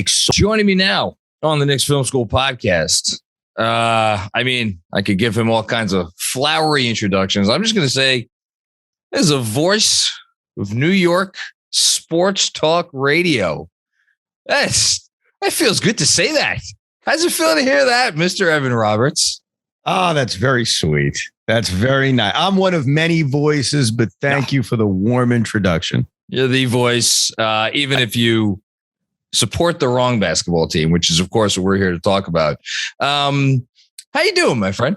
Joining me now on the Knicks Film School Podcast. I could give him all kinds of flowery introductions. I'm just going to say, there's a voice of New York sports talk radio. That feels good to say that. How's it feel to hear that, Mr. Evan Roberts? Oh, that's very sweet. That's very nice. I'm one of many voices, but thank you for the warm introduction. You're the voice, even if you support the wrong basketball team, which is, of course, what we're here to talk about. How you doing, my friend?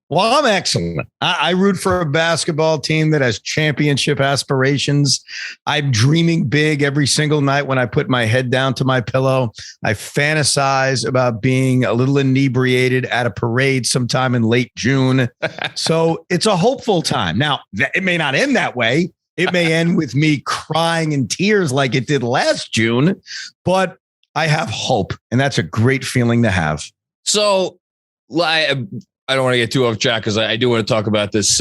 Well, I'm excellent. I root for a basketball team that has championship aspirations. I'm dreaming big every single night when I put my head down to my pillow. I fantasize about being a little inebriated at a parade sometime in late June. So it's a hopeful time. Now, it may not end that way. It may end with me crying in tears like it did last June, but I have hope, and that's a great feeling to have. So I don't want to get too off track because I do want to talk about this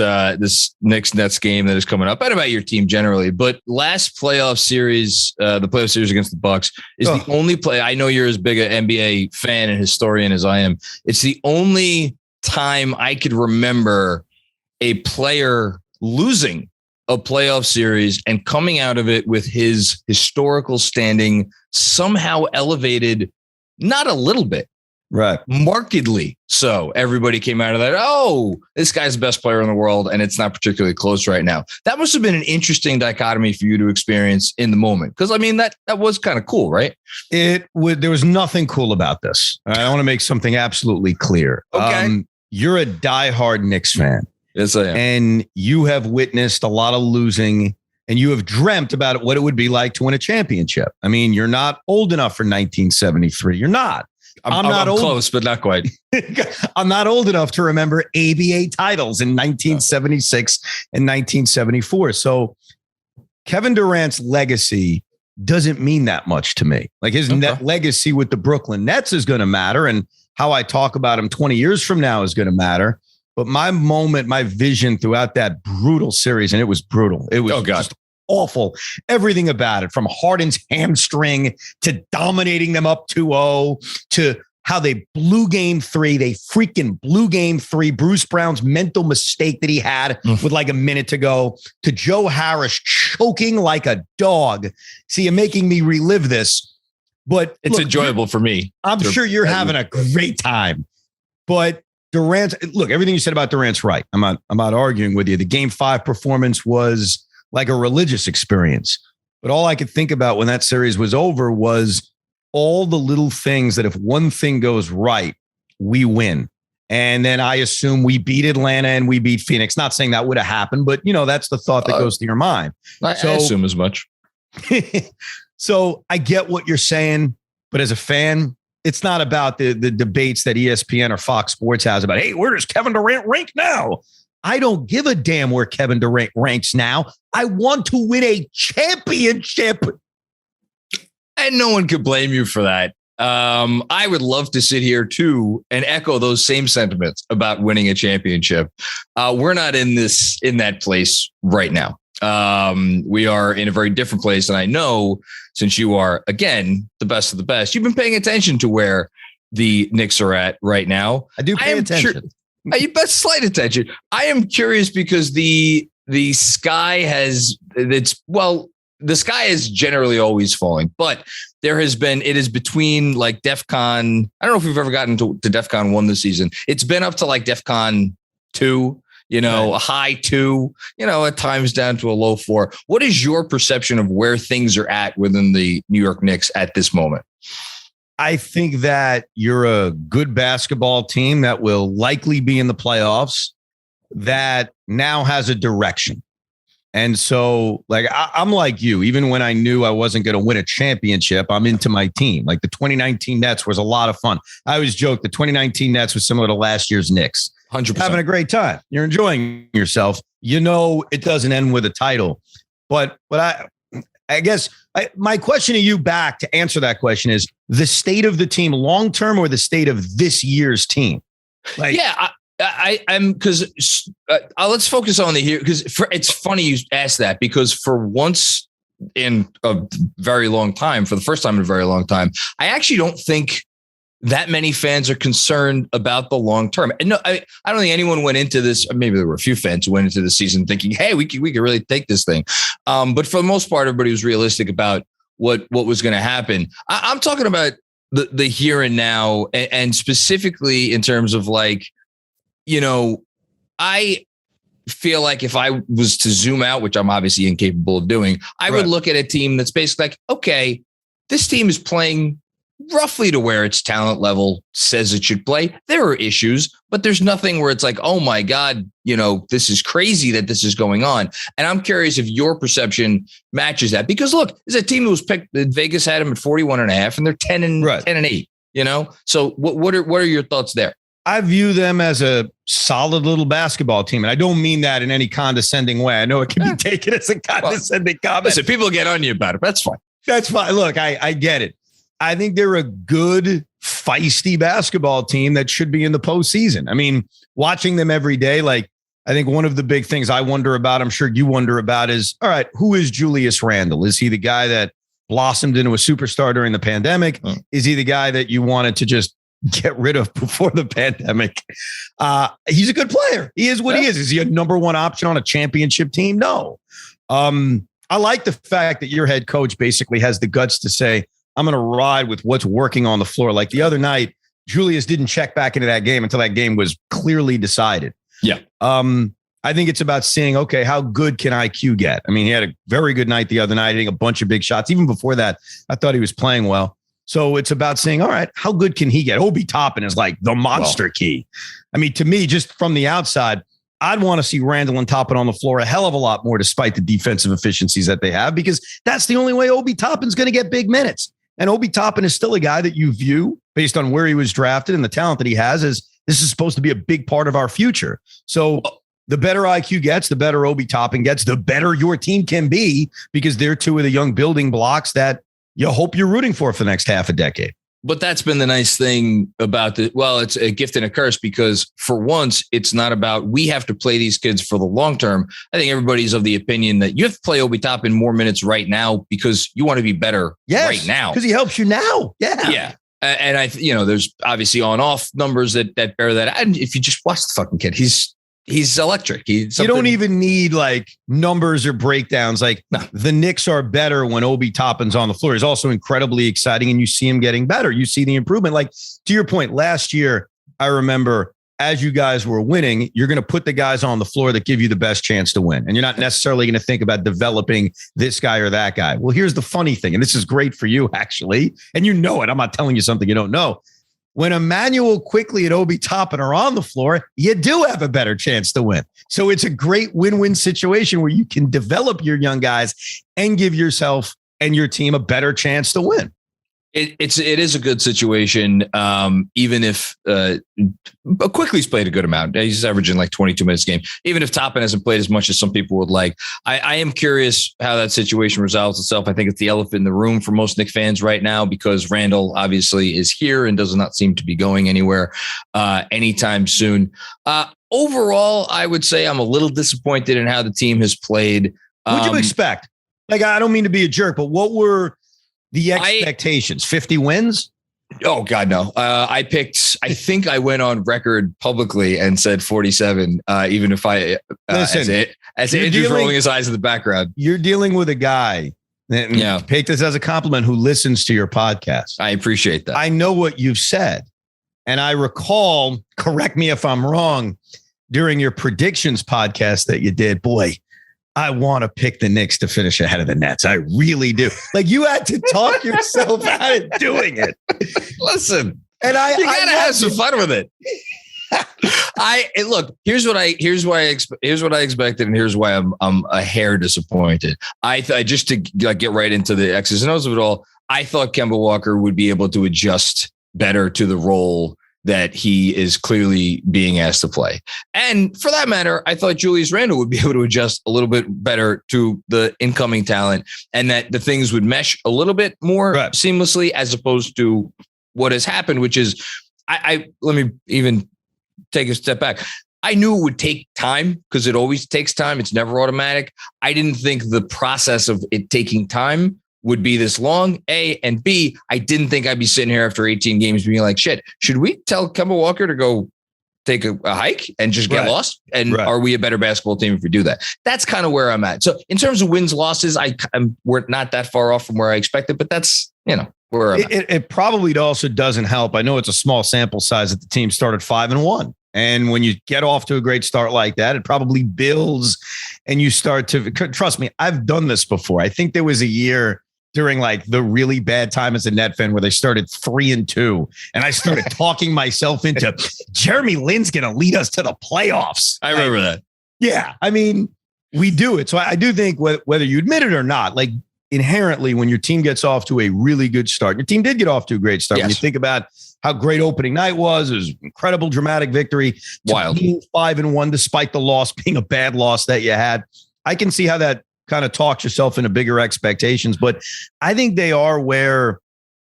Knicks Nets game that is coming up and about your team generally. But last playoff series, the playoff series against the Bucks is the only play. I know you're as big an NBA fan and historian as I am. It's the only time I could remember a player losing a playoff series and coming out of it with his historical standing somehow elevated, not a little bit, right? Markedly. So everybody came out of that. Oh, this guy's the best player in the world. And it's not particularly close right now. That must have been an interesting dichotomy for you to experience in the moment. Cause I mean, that was kind of cool, right? There was nothing cool about this. I want to make something absolutely clear. Okay. You're a diehard Knicks fan. Yes, I am. And you have witnessed a lot of losing, and you have dreamt about what it would be like to win a championship. I mean, you're not old enough for 1973. You're not. I'm not old, close, but not quite. I'm not old enough to remember ABA titles in 1976 and 1974. So Kevin Durant's legacy doesn't mean that much to me. Like his legacy with the Brooklyn Nets is going to matter, and how I talk about him 20 years from now is going to matter. But my moment, my vision throughout that brutal series, and it was brutal. It was just awful. Everything about it, from Harden's hamstring to dominating them up 2-0 to how they blew game three. They freaking blew game three. Bruce Brown's mental mistake that he had with like a minute to go, to Joe Harris choking like a dog. See, you're making me relive this, but it's enjoyable for me. I'm sure you're having a great time, but everything you said about Durant's right. I'm not arguing with you. The game 5 performance was like a religious experience. But all I could think about when that series was over was all the little things that if one thing goes right, we win. And then I assume we beat Atlanta and we beat Phoenix. Not saying that would have happened, but that's the thought that goes to your mind. I assume as much. So I get what you're saying, but as a fan, it's not about the debates that ESPN or Fox Sports has about, hey, where does Kevin Durant rank now? I don't give a damn where Kevin Durant ranks now. I want to win a championship. And no one could blame you for that. I would love to sit here too and echo those same sentiments about winning a championship. We're not in that place right now. We are in a very different place. And I know, since you are, again, the best of the best, you've been paying attention to where the Knicks are at right now. I do pay attention. You bet slight attention. I am curious because the sky the sky is generally always falling, but it is between like DEFCON. I don't know if we've ever gotten to DEFCON 1 this season. It's been up to like DEFCON 2. A high 2, at times down to a low 4. What is your perception of where things are at within the New York Knicks at this moment? I think that you're a good basketball team that will likely be in the playoffs, that now has a direction. And so, like, I'm like you. Even when I knew I wasn't going to win a championship, I'm into my team. Like the 2019 Nets was a lot of fun. I always joke the 2019 Nets was similar to last year's Knicks. 100%. Having a great time. You're enjoying yourself. It doesn't end with a title. But I guess my question to you back to answer that question is the state of the team long term or the state of this year's team? I'm because let's focus on the here, because it's funny you asked that, because for once in a very long time, for the first time in a very long time. I actually don't think that many fans are concerned about the long term. And no, I don't think anyone went into this. Maybe there were a few fans who went into the season thinking, hey, we could really take this thing. But for the most part, everybody was realistic about what was going to happen. I'm talking about the here and now, and specifically in terms of like, I feel like if I was to zoom out, which I'm obviously incapable of doing, I would look at a team that's basically like, okay, this team is playing roughly to where its talent level says it should play. There are issues, but there's nothing where it's like, oh my God, this is crazy that this is going on. And I'm curious if your perception matches that, because look, there's a team that was picked. Vegas had them at 41.5 and they're 10 and 8, So what are your thoughts there? I view them as a solid little basketball team. And I don't mean that in any condescending way. I know it can be taken as a condescending comment. Listen, people get on you about it. That's fine. That's fine. Look, I get it. I think they're a good, feisty basketball team that should be in the postseason. I mean, watching them every day, like, I think one of the big things I wonder about, I'm sure you wonder about, is, all right, who is Julius Randle? Is he the guy that blossomed into a superstar during the pandemic? Is he the guy that you wanted to just get rid of before the pandemic? He's a good player. He is what he is. Is he a number one option on a championship team? No. I like the fact that your head coach basically has the guts to say, I'm going to ride with what's working on the floor. Like the other night, Julius didn't check back into that game until that game was clearly decided. Yeah. I think it's about seeing, okay, how good can IQ get? I mean, he had a very good night the other night, hitting a bunch of big shots. Even before that, I thought he was playing well. So it's about saying, all right, how good can he get? Obi Toppin is like the monster key. I mean, to me, just from the outside, I'd want to see Randle and Toppin on the floor a hell of a lot more, despite the defensive efficiencies that they have, because that's the only way Obi Toppin's going to get big minutes. And Obi Toppin is still a guy that you view, based on where he was drafted and the talent that he has, as this is supposed to be a big part of our future. So the better IQ gets, the better Obi Toppin gets, the better your team can be, because they're two of the young building blocks that you hope you're rooting for the next half a decade. But that's been the nice thing about it's a gift and a curse, because for once, it's not about we have to play these kids for the long term. I think everybody's of the opinion that you have to play Obi Toppin more minutes right now because you want to be better right now. Because he helps you now. Yeah. Yeah. And there's obviously on-off numbers that bear that. And if you just watch the fucking kid, he's electric. You don't even need like numbers or breakdowns. Like the Knicks are better when Obi Toppin's on the floor. He's also incredibly exciting, and you see him getting better. You see the improvement. Like, to your point, last year, I remember as you guys were winning, you're going to put the guys on the floor that give you the best chance to win. And you're not necessarily going to think about developing this guy or that guy. Well, here's the funny thing, and this is great for you, actually. And you know it. I'm not telling you something you don't know. When Emmanuel Quickly and Obi Toppin are on the floor, you do have a better chance to win. So it's a great win-win situation where you can develop your young guys and give yourself and your team a better chance to win. It is a good situation, even if Quickly's played a good amount. He's averaging like 22 minutes a game. Even if Toppin hasn't played as much as some people would like. I am curious how that situation resolves itself. I think it's the elephant in the room for most Knicks fans right now, because Randle obviously is here and does not seem to be going anywhere anytime soon. Overall, I would say I'm a little disappointed in how the team has played. What'd you expect? Like, I don't mean to be a jerk, but what were the expectations? 50 wins? Oh, God, no. I think I went on record publicly and said 47, even if I, listen, as Andrew's rolling his eyes in the background. You're dealing with a guy, and take this as a compliment, who listens to your podcast. I appreciate that. I know what you've said. And I recall, correct me if I'm wrong, during your predictions podcast that you did, boy, I want to pick the Knicks to finish ahead of the Nets. I really do. Like, you had to talk yourself out of doing it. Listen, and you gotta have some fun with it. Look. Here's what I expected, and here's why I'm a hair disappointed. I just to get right into the X's and O's of it all. I thought Kemba Walker would be able to adjust better to the role that he is clearly being asked to play. And for that matter, I thought Julius Randle would be able to adjust a little bit better to the incoming talent, and that the things would mesh a little bit more seamlessly, as opposed to what has happened, which is, let me even take a step back. I knew it would take time because it always takes time. It's never automatic. I didn't think the process of it taking time would be this long, A, and B, I didn't think I'd be sitting here after 18 games being like, shit, should we tell Kemba Walker to go take a hike and just get lost? And are we a better basketball team if we do that? That's kind of where I'm at. So in terms of wins, losses, we're not that far off from where I expected, but that's, where I'm at. It probably also doesn't help. I know it's a small sample size that the team started 5-1. And when you get off to a great start like that, it probably builds and you start to, trust me, I've done this before. I think there was a year during like the really bad time as a Net fan where they started 3-2 and I started talking myself into Jeremy Lin's going to lead us to the playoffs. I remember that. Yeah. I mean, we do it. So I do think whether you admit it or not, like inherently when your team gets off to a really good start, your team did get off to a great start. Yes. When you think about how great opening night was, it was an incredible dramatic victory. Wild. Being 5-1, despite the loss being a bad loss that you had. I can see how that kind of talks yourself into bigger expectations, but I think they are where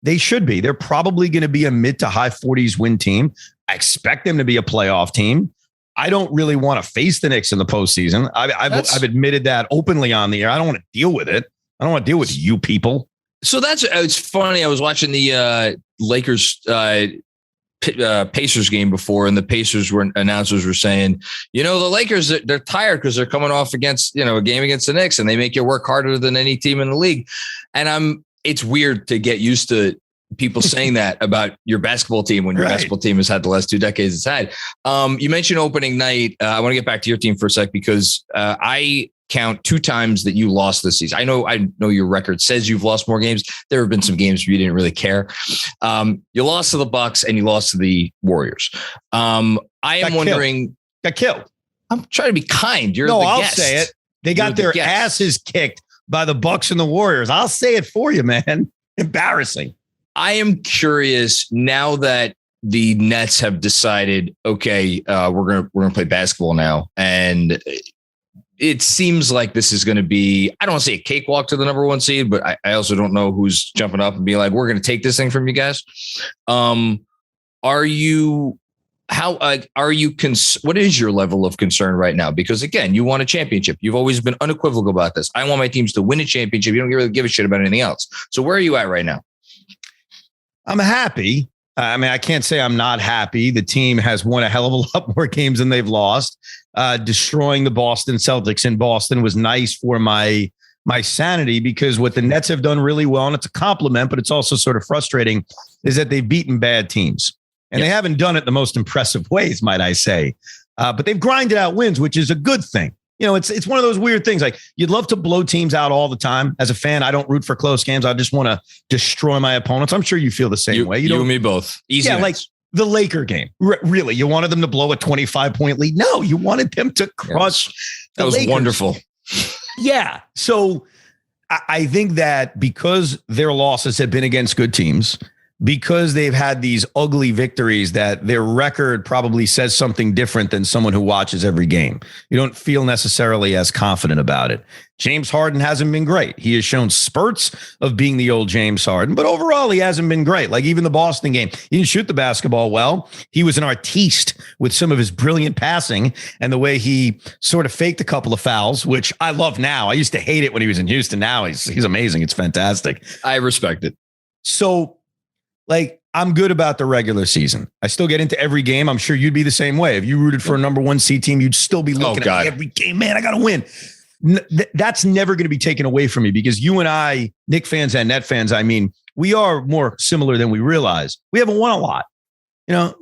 they should be. They're probably going to be a mid to high 40s win team. I expect them to be a playoff team. I don't really want to face the Knicks in the postseason. I've admitted that openly on the air. I don't want to deal with it. I don't want to deal with you people. So it's funny. I was watching the Lakers Pacers game before, and the Pacers announcers were saying, the Lakers, they're tired because they're coming off against, a game against the Knicks, and they make you work harder than any team in the league. And it's weird to get used to people saying that about your basketball team when your basketball team has had the last 2 decades it's had. You mentioned opening night. I want to get back to your team for a sec because I count 2 times that you lost this season. I know your record says you've lost more games. There have been some games where you didn't really care. You lost to the Bucks and you lost to the Warriors. I am wondering. Got killed. I'm trying to be kind. You're the I'll guest. say it. They got their asses kicked by the Bucks and the Warriors. I'll say it for you, man. Embarrassing. I am curious now that the Nets have decided, okay, we're gonna play basketball now, and it seems like this is going to be, I don't want to say a cakewalk to the number 1 seed, but I also don't know who's jumping up and being like, we're going to take this thing from you guys. What is your level of concern right now? Because again, you want a championship. You've always been unequivocal about this. I want my teams to win a championship. You don't really give a shit about anything else. So where are you at right now? I'm happy. I mean, I can't say I'm not happy. The team has won a hell of a lot more games than they've lost. Destroying the Boston Celtics in Boston was nice for my sanity, because what the Nets have done really well, and it's a compliment, but it's also sort of frustrating, is that they've beaten bad teams. And they haven't done it the most impressive ways, might I say. But they've grinded out wins, which is a good thing. It's one of those weird things. Like, you'd love to blow teams out all the time. As a fan, I don't root for close games. I just want to destroy my opponents. I'm sure you feel the same way. You and me both. Easy. Yeah, like the Laker game. Really, you wanted them to blow a 25-point lead? No, you wanted them to crush. That was Lakers. Wonderful. Yeah. So I think that because their losses have been against good teams, because they've had these ugly victories, that their record probably says something different than someone who watches every game. You don't feel necessarily as confident about it. James Harden hasn't been great. He has shown spurts of being the old James Harden, but overall he hasn't been great. Like even the Boston game, he didn't shoot the basketball well. He was an artiste with some of his brilliant passing and the way he sort of faked a couple of fouls, which I love now. I used to hate it when he was in Houston. Now he's amazing. It's fantastic. I respect it. So, like, I'm good about the regular season. I still get into every game. I'm sure you'd be the same way. If you rooted for a number 1 seed team, you'd still be looking at every game. Man, I got to win. That's never going to be taken away from me, because you and I, Knicks fans and Net fans, I mean, we are more similar than we realize. We haven't won a lot.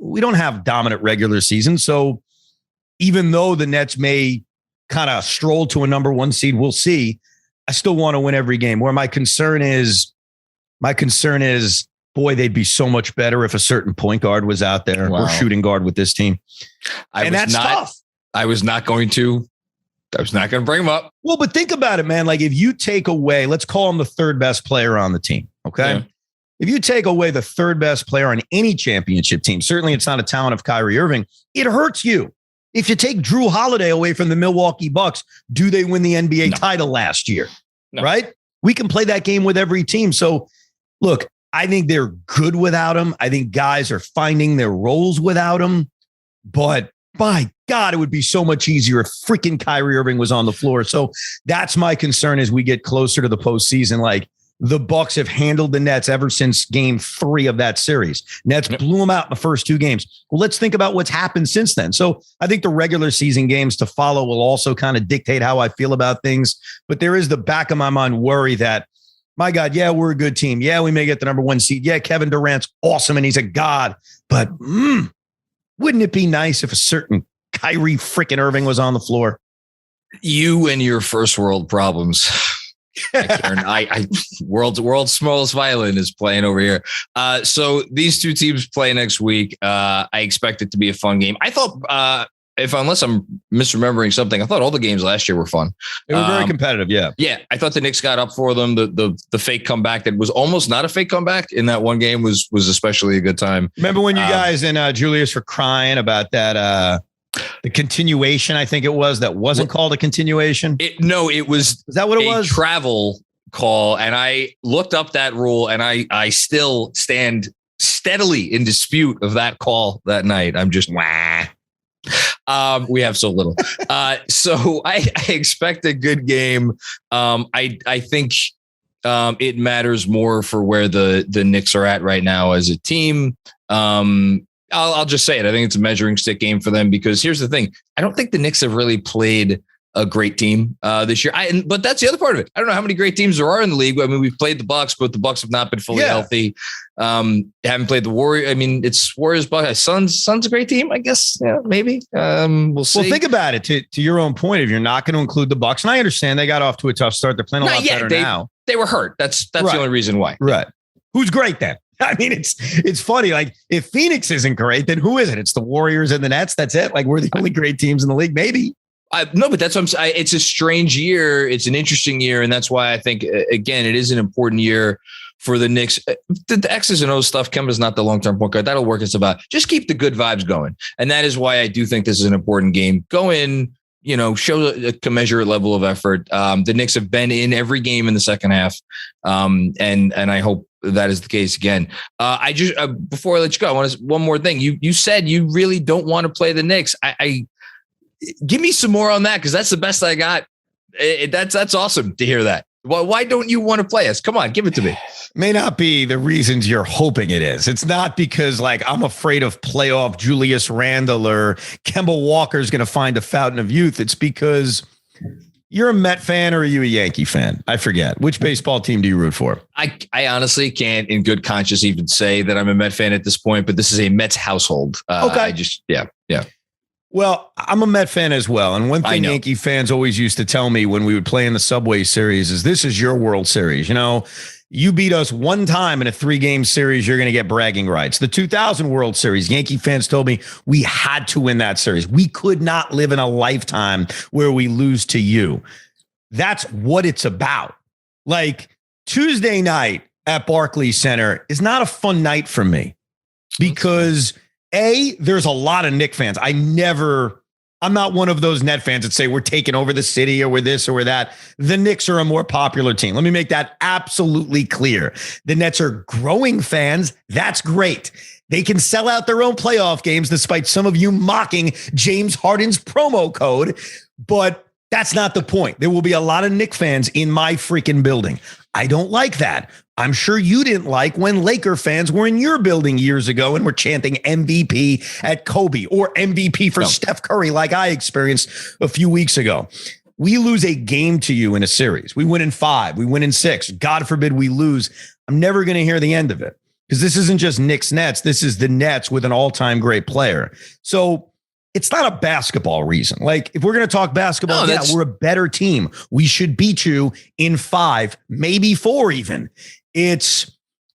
We don't have dominant regular season. So even though the Nets may kind of stroll to a number 1 seed, we'll see. I still want to win every game. Where my concern is, boy, they'd be so much better if a certain point guard was out there or shooting guard with this team. That's tough. I was not going to bring him up. Well, but think about it, man. Like, if you take away, let's call him the 3rd best player on the team. Okay. Yeah. If you take away the 3rd best player on any championship team, certainly it's not a talent of Kyrie Irving, it hurts you. If you take Drew Holiday away from the Milwaukee Bucks, do they win the NBA title last year? No. Right? We can play that game with every team. So look, I think they're good without him. I think guys are finding their roles without him. But my God, it would be so much easier if freaking Kyrie Irving was on the floor. So that's my concern as we get closer to the postseason. Like, the Bucks have handled the Nets ever since game 3 of that series. Nets blew them out in the first 2 games. Well, let's think about what's happened since then. So I think the regular season games to follow will also kind of dictate how I feel about things. But there is the back of my mind worry that, my God, yeah, we're a good team. Yeah, we may get the number 1 seed. Yeah, Kevin Durant's awesome and he's a god. But wouldn't it be nice if a certain Kyrie freaking Irving was on the floor? You and your first world problems. World's smallest violin is playing over here. So these 2 teams play next week. I expect it to be a fun game. I thought, unless I'm misremembering something, I thought all the games last year were fun. They were very competitive. Yeah. Yeah. I thought the Knicks got up for them. The fake comeback that was almost not a fake comeback in that one game was especially a good time. Remember when you guys and Julius were crying about that, the continuation, I think it was, that wasn't called a continuation. It was. Is that what it was? Travel call. And I looked up that rule and I still stand steadily in dispute of that call that night. I'm just, we have so little. So I expect a good game. I think it matters more for where the Knicks are at right now as a team. I'll just say it. I think it's a measuring stick game for them because here's the thing. I don't think the Knicks have really played a great team this year. But that's the other part of it. I don't know how many great teams there are in the league. I mean, we've played the Bucks, but the Bucks have not been fully healthy. Haven't played the Warriors. I mean, it's Warriors, Bucks. Suns a great team, I guess. Yeah, maybe. We'll see. Well, think about it. To your own point, if you're not going to include the Bucks, and I understand they got off to a tough start. They're playing a lot better now. They were hurt. That's the only reason why. Right. Who's great then? I mean, it's funny. Like, if Phoenix isn't great, then who is it? It's the Warriors and the Nets. That's it. Like, we're the only great teams in the league, maybe. No, but that's what I'm saying. It's a strange year. It's an interesting year. And that's why I think, again, it is an important year for the Knicks. The X's and O's stuff, Kemba's not the long-term point guard. That'll work. It's about just keep the good vibes going. And that is why I do think this is an important game. Go in, show a commensurate level of effort. The Knicks have been in every game in the second half. And I hope that is the case again. I just before I let you go, I want to one more thing. You said you really don't want to play the Knicks. I give me some more on that because that's the best I got. That's awesome to hear that. Why don't you want to play us? Come on, give it to me. May not be the reasons you're hoping it is. It's not because I'm afraid of playoff Julius Randle or Kemba Walker's going to find a fountain of youth. It's because you're a Met fan or are you a Yankee fan? I forget. Which baseball team do you root for? I honestly can't in good conscience even say that I'm a Met fan at this point, but this is a Mets household. Okay. Yeah. Well, I'm a Met fan as well. And one thing Yankee fans always used to tell me when we would play in the Subway Series is this is your World Series. You beat us one time in a 3-game series, you're going to get bragging rights. The 2000 World Series, Yankee fans told me we had to win that series. We could not live in a lifetime where we lose to you. That's what it's about. Like, Tuesday night at Barclays Center is not a fun night for me because there's a lot of Knicks fans. I'm not one of those Net fans that say we're taking over the city or we're this or we're that. The Knicks are a more popular team. Let me make that absolutely clear. The Nets are growing fans. That's great. They can sell out their own playoff games despite some of you mocking James Harden's promo code. But that's not the point. There will be a lot of Knicks fans in my freaking building. I don't like that. I'm sure you didn't like when Laker fans were in your building years ago and were chanting MVP at Kobe or MVP for Steph Curry like I experienced a few weeks ago. We lose a game to you in a series. We win in 5. We win in 6. God forbid we lose. I'm never going to hear the end of it because this isn't just Knicks Nets. This is the Nets with an all-time great player. So it's not a basketball reason. Like, if we're going to talk basketball, we're a better team. We should beat you in 5, maybe 4 even. It's,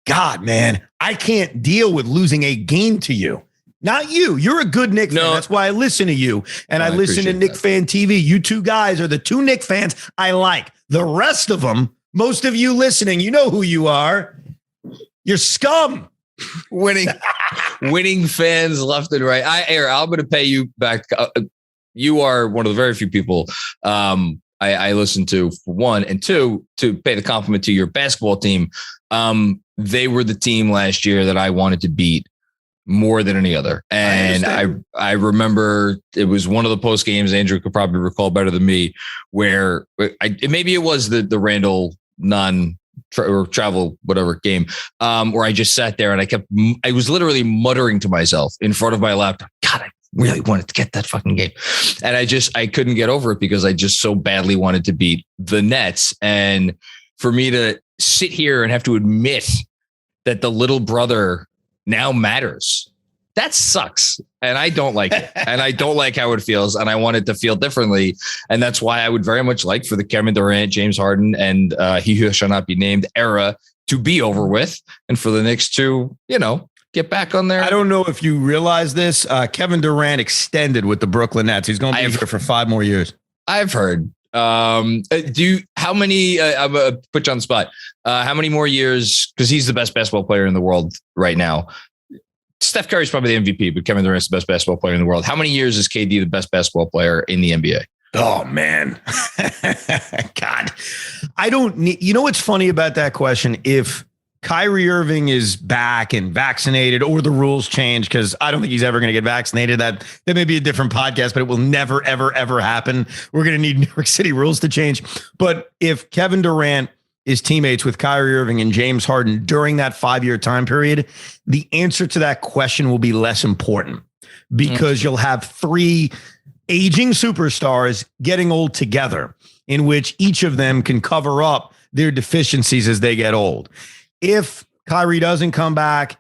God, man, I can't deal with losing a game to you. Not you. You're a good Knicks fan. That's why I listen to you. And I listen to Knicks Fan TV. You two guys are the 2 Knicks fans I like. The rest of them, most of you listening, you know who you are. You're scum. Winning fans left and right. I'm going to pay you back. You are one of the very few people I listen to, for one, and two, to pay the compliment to your basketball team. They were the team last year that I wanted to beat more than any other. And I remember it was one of the post games, Andrew could probably recall better than me, where maybe it was the Randall travel, whatever game, where I just sat there and I was literally muttering to myself in front of my laptop, God, I really wanted to get that fucking game. And I couldn't get over it because I just so badly wanted to beat the Nets. And for me to sit here and have to admit that the little brother now matters, that sucks. And I don't like it. And I don't like how it feels. And I want it to feel differently. And that's why I would very much like for the Kevin Durant, James Harden, and he who shall not be named era to be over with. And for the Knicks to, get back on there. I don't know if you realize this. Kevin Durant extended with the Brooklyn Nets. He's going to be here for 5 more years. I've heard. How many, I'm going to put you on the spot. How many more years? Because he's the best basketball player in the world right now. Steph Curry's probably the MVP, but Kevin Durant's the best basketball player in the world. How many years is KD the best basketball player in the NBA? Oh, man. God, I don't need, what's funny about that question? If Kyrie Irving is back and vaccinated or the rules change, because I don't think he's ever going to get vaccinated. That may be a different podcast, but it will never, ever, ever happen. We're going to need New York City rules to change. But if Kevin Durant is teammates with Kyrie Irving and James Harden during that 5-year time period, the answer to that question will be less important because you'll have 3 aging superstars getting old together in which each of them can cover up their deficiencies as they get old. If Kyrie doesn't come back,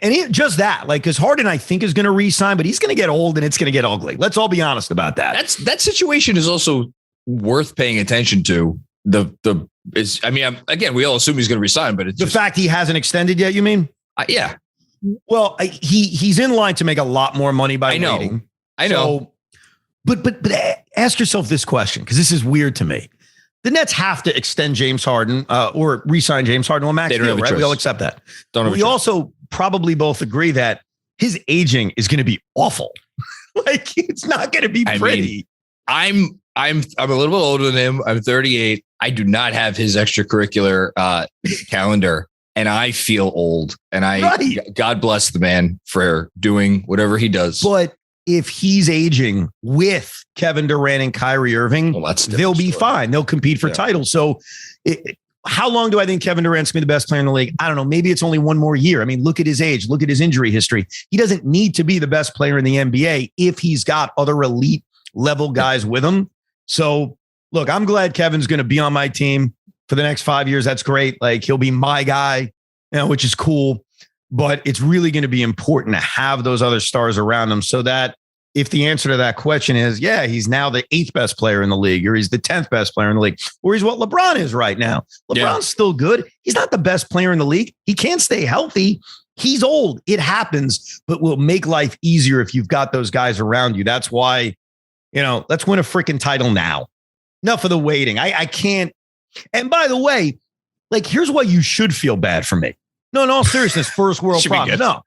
and just that, because Harden, I think, is going to re-sign, but he's going to get old and it's going to get ugly. Let's all be honest about that. That situation is also worth paying attention to. Again, we all assume he's going to resign, but it's the fact he hasn't extended yet. You mean? Yeah. Well, he's in line to make a lot more money by waiting. I know. But ask yourself this question, because this is weird to me. The Nets have to extend James Harden or re-sign James Harden on max deal, right? We all accept that. We also probably both agree that his aging is going to be awful. It's not going to be pretty. I'm a little bit older than him. I'm 38. I do not have his extracurricular calendar, and I feel old. And God bless the man for doing whatever he does. But if he's aging with Kevin Durant and Kyrie Irving, they'll be fine. They'll compete for titles. So how long do I think Kevin Durant's going to be the best player in the league? I don't know. Maybe it's only 1 more year. I mean, look at his age. Look at his injury history. He doesn't need to be the best player in the NBA if he's got other elite level guys with him. So look, I'm glad Kevin's going to be on my team for the next 5 years. That's great. He'll be my guy, which is cool. But it's really going to be important to have those other stars around him so that if the answer to that question is, he's now the 8th best player in the league, or he's the 10th best player in the league, or he's what LeBron is right now. LeBron's still good. He's not the best player in the league. He can't stay healthy. He's old. It happens, but will make life easier if you've got those guys around you. That's why, let's win a freaking title now. Enough of the waiting. I can't. And by the way, here's why you should feel bad for me. No, in all seriousness, first world problem. No.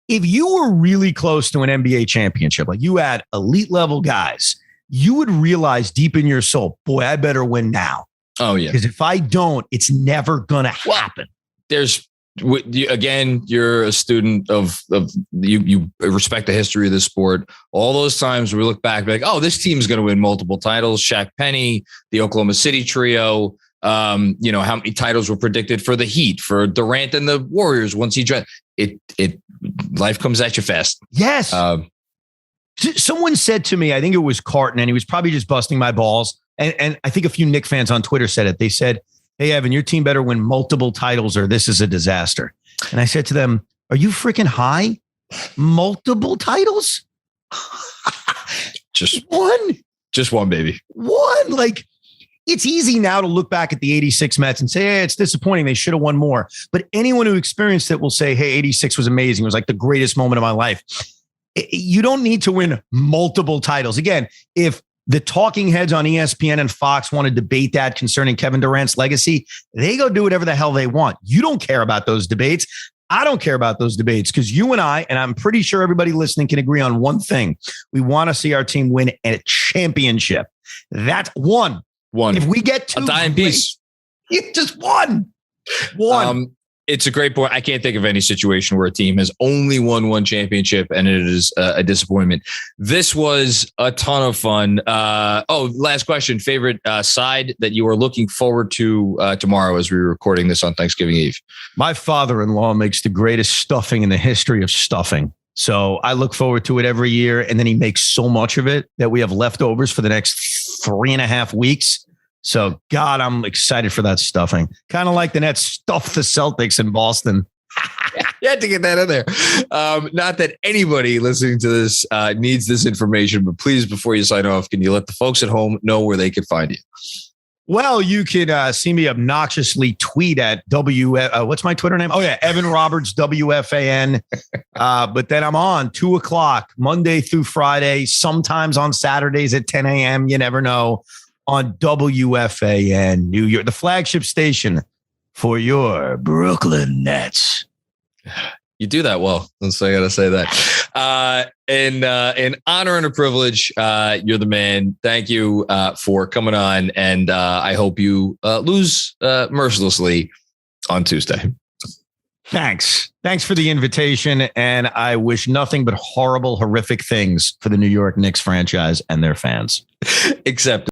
If you were really close to an NBA championship, you had elite level guys, you would realize deep in your soul, boy, I better win now. Oh, yeah. Because if I don't, it's never going to happen. You're a student of you respect the history of this sport. All those times we look back, this team's going to win multiple titles. Shaq Penny, the Oklahoma City trio. How many titles were predicted for the Heat, for Durant and the Warriors once he joined. Life comes at you fast. Yes. Someone said to me, I think it was Carton, and he was probably just busting my balls. And I think a few Knicks fans on Twitter said it. They said, hey, Evan, your team better win multiple titles or this is a disaster. And I said to them, are you freaking high? Multiple titles? Just one. Just one, baby. One. It's easy now to look back at the 86 Mets and say, hey, it's disappointing. They should have won more. But anyone who experienced it will say, hey, 86 was amazing. It was the greatest moment of my life. You don't need to win multiple titles. Again, if the talking heads on ESPN and Fox want to debate that concerning Kevin Durant's legacy, they go do whatever the hell they want. You don't care about those debates. I don't care about those debates because you and I'm pretty sure everybody listening can agree on one thing. We want to see our team win a championship. That's one. If we get 2, a dying piece. Just one. it's a great point. I can't think of any situation where a team has only won one championship and it is a disappointment. This was a ton of fun. Last question. Favorite side that you are looking forward to tomorrow as we're recording this on Thanksgiving Eve? My father-in-law makes the greatest stuffing in the history of stuffing. So I look forward to it every year. And then he makes so much of it that we have leftovers for the next 3.5 weeks. So, God, I'm excited for that stuffing. Kind of like the Nets stuffed the Celtics in Boston. You had to get that in there. Not that anybody listening to this needs this information, but please, before you sign off, can you let the folks at home know where they can find you? Well, you can see me obnoxiously tweet at what's my Twitter name? Oh, yeah, Evan Roberts, WFAN. But then I'm on 2:00, Monday through Friday, sometimes on Saturdays at 10 a.m. You never know. On WFAN, New York, the flagship station for your Brooklyn Nets. You do that well. So I got to say that. In honor and a privilege, you're the man. Thank you for coming on. And I hope you lose mercilessly on Tuesday. Thanks for the invitation. And I wish nothing but horrible, horrific things for the New York Knicks franchise and their fans. Except